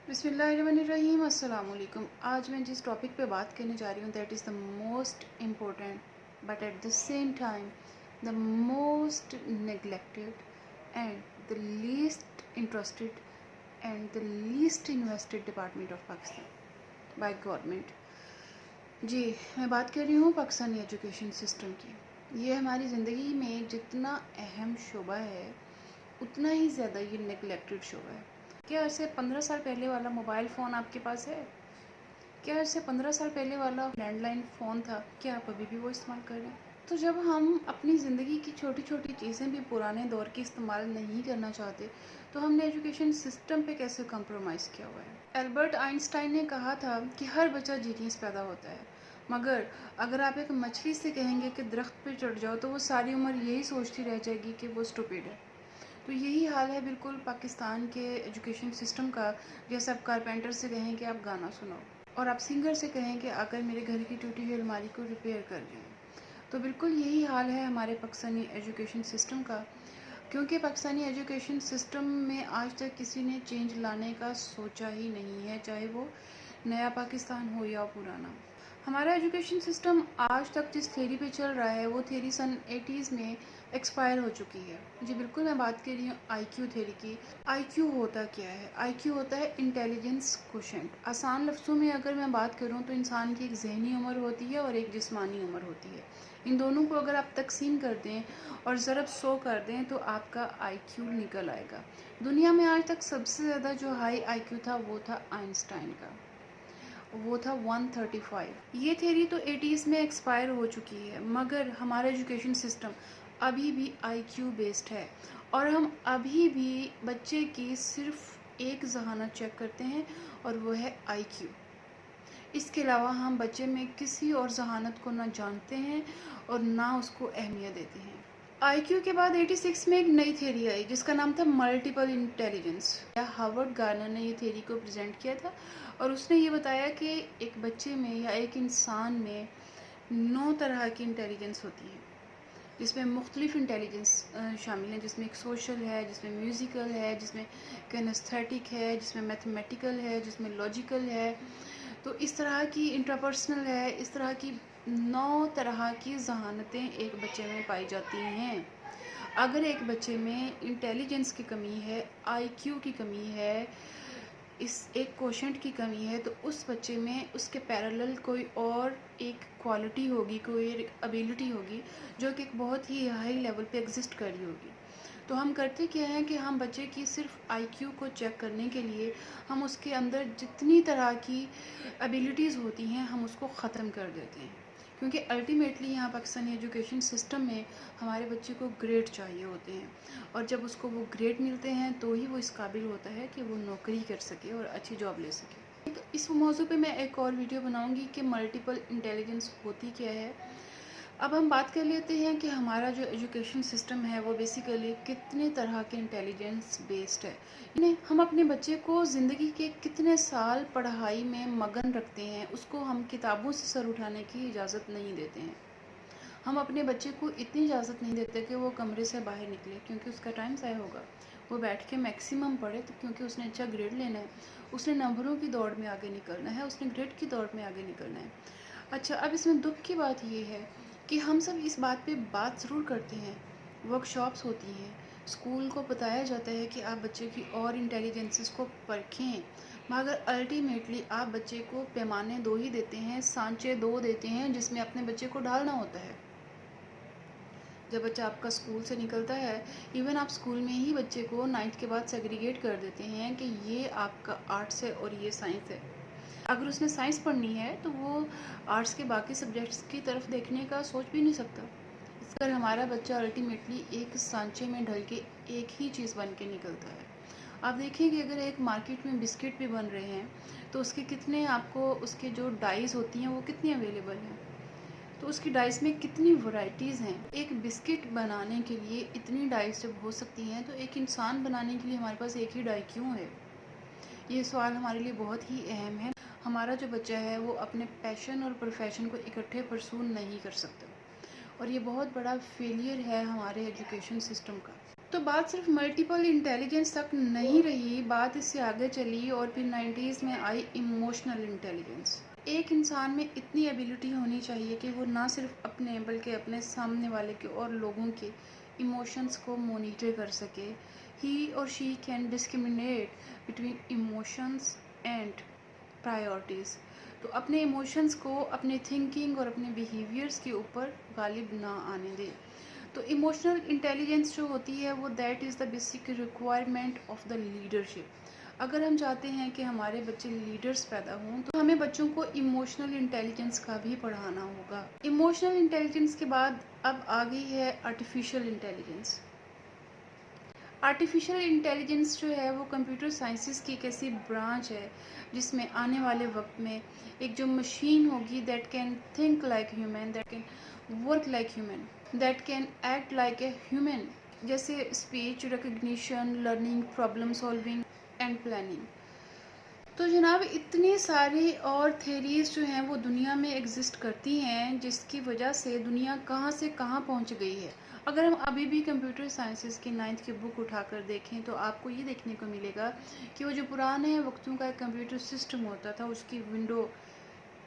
बिस्मिल्लाहिर्रहमानिर्रहीम। अस्सलाम वालेकुम। आज मैं जिस टॉपिक पे बात करने जा रही हूँ that is the most important but at the same time the most neglected and the least interested and the least invested department of Pakistan by government. जी, मैं बात कर रही हूँ पाकिस्तानी एजुकेशन सिस्टम की। ये हमारी ज़िंदगी में जितना अहम शोबा है उतना ही ज़्यादा ये नेग्लेक्टेड शोबा है। क्या आज से 15 साल पहले वाला मोबाइल फ़ोन आपके पास है? क्या आज से 15 साल पहले वाला लैंडलाइन फ़ोन था, क्या आप अभी भी वो इस्तेमाल कर रहे हैं? तो जब हम अपनी ज़िंदगी की छोटी छोटी चीज़ें भी पुराने दौर की इस्तेमाल नहीं करना चाहते तो हमने एजुकेशन सिस्टम पे कैसे कंप्रोमाइज़ किया हुआ है? एल्बर्ट आइंस्टाइन ने कहा था कि हर बच्चा जीनियस पैदा होता है, मगर अगर आप एक मछली से कहेंगे कि दरख्त पे चढ़ जाओ तो वो सारी उम्र यही सोचती रह जाएगी कि वो स्टूपिड है। तो यही हाल है बिल्कुल पाकिस्तान के एजुकेशन सिस्टम का। जैसे आप कारपेंटर से कहें कि आप गाना सुनाओ और आप सिंगर से कहें कि आकर मेरे घर की टूटी हुई अलमारी को रिपेयर कर दें, तो बिल्कुल यही हाल है हमारे पाकिस्तानी एजुकेशन सिस्टम का। क्योंकि पाकिस्तानी एजुकेशन सिस्टम में आज तक किसी ने चेंज लाने का सोचा ही नहीं है, चाहे वो नया पाकिस्तान हो या पुराना। हमारा एजुकेशन सिस्टम आज तक जिस थ्योरी पे चल रहा है वो थ्योरी सन 80s में एक्सपायर हो चुकी है। जी बिल्कुल, मैं बात कर रही हूँ आईक्यू थ्योरी की। आईक्यू होता क्या है? आईक्यू होता है इंटेलिजेंस क्वोशेंट। आसान लफ्ज़ों में अगर मैं बात करूँ तो इंसान की एक जहनी उम्र होती है और एक जिस्मानी उम्र होती है। इन दोनों को अगर आप तकसीम कर दें और ज़रब 100 कर दें तो आपका आईक्यू निकल आएगा। दुनिया में आज तक सबसे ज़्यादा जो हाई आईक्यू था वो था आइंस्टाइन का, वो था 135। ये थ्योरी तो 80s में एक्सपायर हो चुकी है, मगर हमारा एजुकेशन सिस्टम अभी भी आईक्यू बेस्ड है और हम अभी भी बच्चे की सिर्फ एक ज़हानत चेक करते हैं और वो है आईक्यू। इसके अलावा हम बच्चे में किसी और ज़हानत को ना जानते हैं और ना उसको अहमियत देते हैं। आईक्यू के बाद 86 में एक नई थ्योरी आई जिसका नाम था मल्टीपल इंटेलिजेंस। हार्वर्ड गार्नर ने ये थ्योरी को प्रेजेंट किया था और उसने ये बताया कि एक बच्चे में या एक इंसान में 9 तरह की इंटेलिजेंस होती है, जिसमें मुख्तलिफ इंटेलिजेंस शामिल हैं, जिसमें एक सोशल है, जिसमें म्यूज़िकल है, जिसमें किनेस्थेटिक है, जिसमें मैथमेटिकल है, जिसमें लॉजिकल है। तो इस तरह की इंट्रापर्सनल है। इस तरह की 9 तरह की ज़हानतें एक बच्चे में पाई जाती हैं। अगर एक बच्चे में इंटेलिजेंस की कमी है, आईक्यू की कमी है, इस एक कोशेंट की कमी है, तो उस बच्चे में उसके पैरेलल कोई और एक क्वालिटी होगी, कोई एक एबिलिटी होगी जो कि एक बहुत ही हाई लेवल पे एग्जिस्ट कर रही होगी। तो हम करते क्या हैं कि हम बच्चे की सिर्फ आईक्यू को चेक करने के लिए हम उसके अंदर जितनी तरह की एबिलिटीज़ होती हैं हम उसको ख़त्म कर देते हैं, क्योंकि अल्टीमेटली यहाँ पाकिस्तानी एजुकेशन सिस्टम में हमारे बच्चे को ग्रेड चाहिए होते हैं और जब उसको वो ग्रेड मिलते हैं तो ही वो इस काबिल होता है कि वो नौकरी कर सके और अच्छी जॉब ले सके। तो इस मौजू पे मैं एक और वीडियो बनाऊंगी कि मल्टीपल इंटेलिजेंस होती क्या है। अब हम बात कर लेते हैं कि हमारा जो एजुकेशन सिस्टम है वो बेसिकली कितने तरह के इंटेलिजेंस बेस्ड है। यानी हम अपने बच्चे को ज़िंदगी के कितने साल पढ़ाई में मगन रखते हैं, उसको हम किताबों से सर उठाने की इजाज़त नहीं देते हैं। हम अपने बच्चे को इतनी इजाज़त नहीं देते कि वो कमरे से बाहर निकले, क्योंकि उसका टाइम ज़ाया होगा। वो बैठ के मैक्सिमम पढ़े, तो क्योंकि उसने अच्छा ग्रेड लेना है, उसने नंबरों की दौड़ में आगे निकलना है, उसने ग्रेड की दौड़ में आगे निकलना है। अच्छा, अब इसमें दुख की बात ये है कि हम सब इस बात पे बात ज़रूर करते हैं, वर्कशॉप्स होती हैं, स्कूल को बताया जाता है कि आप बच्चे की और इंटेलिजेंसेस को परखें, मगर अल्टीमेटली आप बच्चे को पैमाने 2 ही देते हैं, सांचे 2 देते हैं जिसमें अपने बच्चे को डालना होता है। जब बच्चा आपका स्कूल से निकलता है, इवन आप स्कूल में ही बच्चे को 9th के बाद सेग्रीगेट कर देते हैं कि ये आपका आर्ट्स है और ये साइंस है। अगर उसने साइंस पढ़नी है तो वो आर्ट्स के बाकी सब्जेक्ट्स की तरफ देखने का सोच भी नहीं सकता। इसकर हमारा बच्चा अल्टीमेटली एक सांचे में ढल के एक ही चीज़ बन के निकलता है। आप देखिए कि अगर एक मार्केट में बिस्किट भी बन रहे हैं तो उसके कितने आपको उसके जो डाइस होती हैं वो कितनी अवेलेबल हैं, तो उसकी डाइस में कितनी वैरायटीज़ हैं। एक बिस्किट बनाने के लिए इतनी डाइस जब हो सकती हैं तो एक इंसान बनाने के लिए हमारे पास एक ही डाई क्यों है? ये सवाल हमारे लिए बहुत ही अहम है। हमारा जो बच्चा है वो अपने पैशन और प्रोफेशन को इकट्ठे परसून नहीं कर सकता और ये बहुत बड़ा फेलियर है हमारे एजुकेशन सिस्टम का। تو بات صرف ملٹیپل انٹیلیجنس تک نہیں رہی، بات اس سے آگے چلی اور پھر 90s میں آئی ایموشنل انٹیلیجنس۔ ایک انسان میں اتنی ایبیلٹی ہونی چاہیے کہ وہ نہ صرف اپنے بلکہ اپنے سامنے والے کے اور لوگوں کے ایموشنز کو مانیٹر کر سکے۔ ہی اور she can discriminate between emotions and priorities. تو اپنے ایموشنز کو اپنے تھنکنگ اور اپنے بیہیویئرز کے اوپر غالب نہ آنے دے۔ تو ایموشنل انٹیلیجنس جو ہوتی ہے وہ that is the basic requirement of the leadership. اگر ہم چاہتے ہیں کہ ہمارے بچے لیڈرز پیدا ہوں تو ہمیں بچوں کو ایموشنل انٹیلیجنس کا بھی پڑھانا ہوگا۔ ایموشنل انٹیلیجنس کے بعد اب آ گئی ہے آرٹیفیشل انٹیلیجنس۔ آرٹیفیشل انٹیلیجنس جو ہے وہ کمپیوٹر سائنسز کی ایک ایسی برانچ ہے جس میں آنے والے وقت میں ایک جو مشین ہوگی that can think like human, that can work like human, that can act like a human, جیسے speech recognition, learning, problem solving and planning. تو جناب اتنی ساری اور تھیریز جو ہیں وہ دنیا میں ایگزسٹ کرتی ہیں جس کی وجہ سے دنیا کہاں سے کہاں پہنچ گئی ہے۔ اگر ہم ابھی بھی کمپیوٹر سائنسز کی 9th کی بک اٹھا کر دیکھیں تو آپ کو یہ دیکھنے کو ملے گا کہ وہ جو پرانے وقتوں کا ایک کمپیوٹر سسٹم ہوتا تھا اس کی ونڈو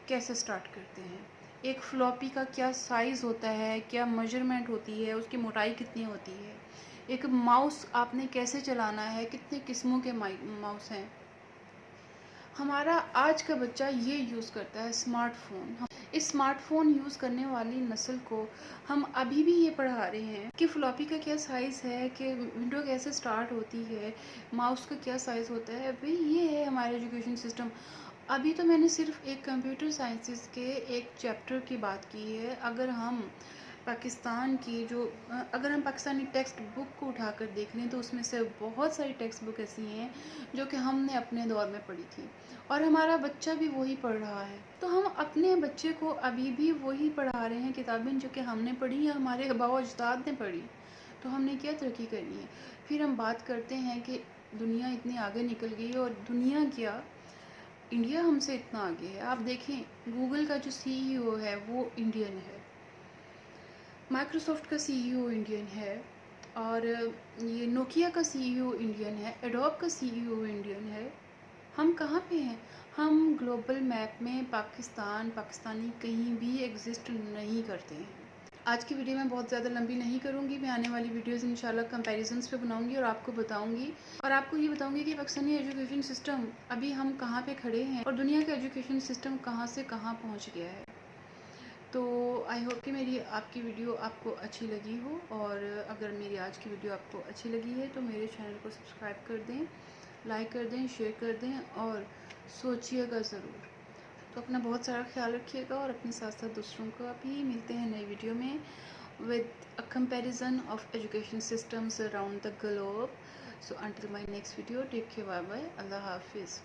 کیسے سٹارٹ کرتے ہیں، ایک فلاپی کا کیا سائز ہوتا ہے، کیا میجرمنٹ ہوتی ہے، اس کی موٹائی کتنی ہوتی ہے، ایک ماؤس آپ نے کیسے چلانا ہے، کتنے قسموں کے ماؤس ہیں۔ ہمارا آج کا بچہ یہ یوز کرتا ہے اسمارٹ فون۔ اس اسمارٹ فون یوز کرنے والی نسل کو ہم ابھی بھی یہ پڑھا رہے ہیں کہ فلاپی کا کیا سائز ہے، کہ ونڈو کیسے سٹارٹ ہوتی ہے، ماؤس کا کیا سائز ہوتا ہے۔ بھئی یہ ہے ہمارا ایجوکیشن سسٹم۔ ابھی تو میں نے صرف ایک کمپیوٹر سائنسز کے ایک چیپٹر کی بات کی ہے۔ اگر ہم پاکستانی ٹیکسٹ بک کو اٹھا کر دیکھ لیں تو اس میں سے بہت ساری ٹیکسٹ بک ایسی ہیں جو کہ ہم نے اپنے دور میں پڑھی تھی اور ہمارا بچہ بھی وہی پڑھ رہا ہے۔ تو ہم اپنے بچے کو ابھی بھی وہی پڑھا رہے ہیں کتابیں جو کہ ہم نے پڑھی یا ہمارے آباء و اجداد نے پڑھی۔ تو ہم نے کیا ترقی کرنی ہے؟ پھر ہم بات کرتے ہیں کہ دنیا اتنی آگے نکل گئی اور دنیا کیا، انڈیا ہم سے اتنا آگے ہے۔ آپ دیکھیں گوگل کا جو CEO ہے وہ انڈین ہے، مائکروسافٹ کا CEO انڈین ہے، اور یہ نوکیا کا CEO انڈین ہے، ایڈوب کا CEO انڈین ہے۔ ہم کہاں پہ ہیں؟ ہم گلوبل میپ میں پاکستانی کہیں بھی ایگزسٹ نہیں کرتے ہیں۔ آج کی ویڈیو میں بہت زیادہ لمبی نہیں کروں گی، میں آنے والی ویڈیوز انشاءاللہ کمپیریزنز پہ بناؤں گی اور آپ کو بتاؤں گی کہ پاکستانی ایجوکیشن سسٹم ابھی ہم کہاں پہ کھڑے ہیں اور دنیا کا ایجوکیشن سسٹم کہاں سے کہاں پہنچ گیا ہے۔ تو آئی ہوپ کہ میری آپ کی ویڈیو آپ کو اچھی لگی ہو، اور اگر میری آج کی ویڈیو آپ کو اچھی لگی ہے تو میرے چینل کو سبسکرائب کر دیں، لائک کر دیں، شیئر کر دیں اور سوچئے گا ضرور۔ تو اپنا بہت سارا خیال رکھیے گا اور اپنے ساتھ ساتھ دوسروں کو بھی۔ ملتے ہیں نئی ویڈیو میں with a comparison of education systems around the globe. So until my next video, take care, bye bye, Allah Hafiz.